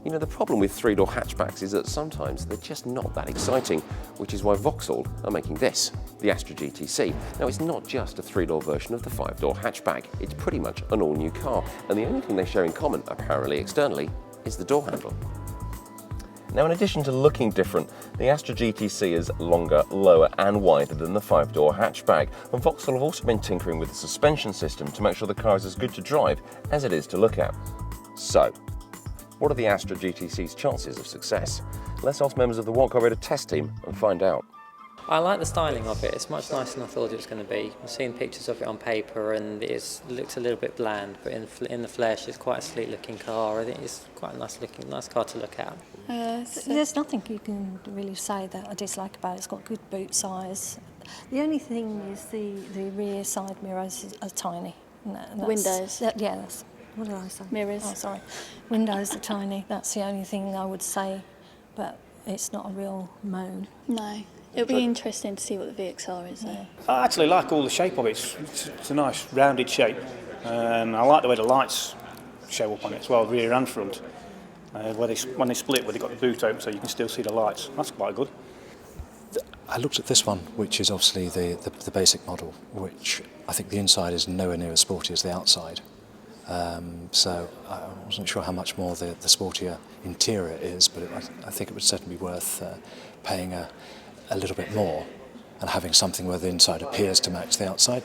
You know, the problem with three-door hatchbacks is that sometimes they're just not that exciting, which is why Vauxhall are making this, the Astra GTC. Now, it's not just a three-door version of the five-door hatchback, it's pretty much an all-new car, and the only thing they share in common, apparently externally, is the door handle. Now, in addition to looking different, the Astra GTC is longer, lower and wider than the five-door hatchback, and Vauxhall have also been tinkering with the suspension system to make sure the car is as good to drive as it is to look at. So, what are the Astra GTC's chances of success? Let's ask members of the What Car Radar test team and find out. I like the styling of it. It's much nicer than I thought it was going to be. I've seen pictures of it on paper and it looks a little bit bland, but in the flesh it's quite a sleek looking car. I think it's quite a nice car to look at. There's nothing you can really say that I dislike about it. It's got good boot size. The only thing is the rear side mirrors are tiny. Windows? Yes. What did I say? Mirrors. Oh, sorry. Windows are tiny. That's the only thing I would say, but it's not a real moan. No. It'll be interesting to see what the VXR is though. I actually like all the shape of it. It's a nice rounded shape. I like the way the lights show up on it as well, rear and front. When they split, where they got the boot open so you can still see the lights. That's quite good. I looked at this one, which is obviously the basic model, which I think the inside is nowhere near as sporty as the outside. So I wasn't sure how much more the sportier interior is, but I think it would certainly be worth paying a little bit more and having something where the inside appears to match the outside.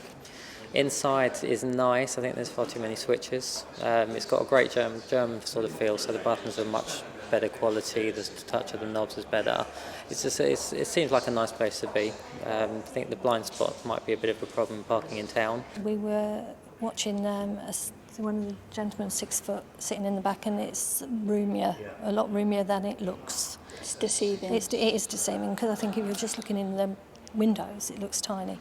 Inside is nice. I think there's far too many switches. It's got a great German sort of feel, so the buttons are much better quality. The touch of the knobs is better. It seems like a nice place to be. I think the blind spot might be a bit of a problem parking in town. We were watching one of the gentlemen 6 foot sitting in the back, and it's roomier, a lot roomier than it looks. It's deceiving. It is deceiving because I think if you're just looking in the windows, it looks tiny.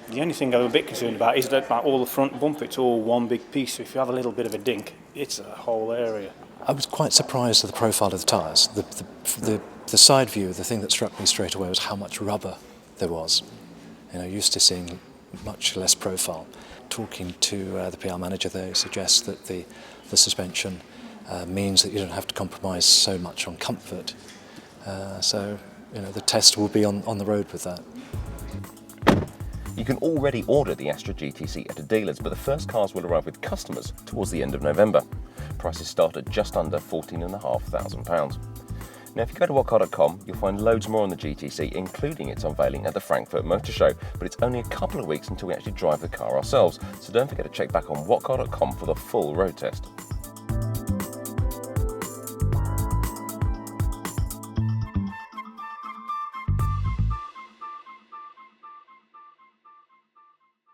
The only thing I'm a bit concerned about is that all the front bumper, it's all one big piece. So if you have a little bit of a dink, it's a whole area. I was quite surprised at the profile of the tyres. The side view, the thing that struck me straight away was how much rubber there was. You know, used to seeing much less profile. Talking to the PR manager, they suggest that the suspension means that you don't have to compromise so much on comfort. So, you know, the test will be on the road with that. You can already order the Astra GTC at a dealer's, but the first cars will arrive with customers towards the end of November. Prices start at just under £14,500. Now, if you go to whatcar.com, you'll find loads more on the GTC, including its unveiling at the Frankfurt Motor Show, but it's only a couple of weeks until we actually drive the car ourselves, so don't forget to check back on whatcar.com for the full road test.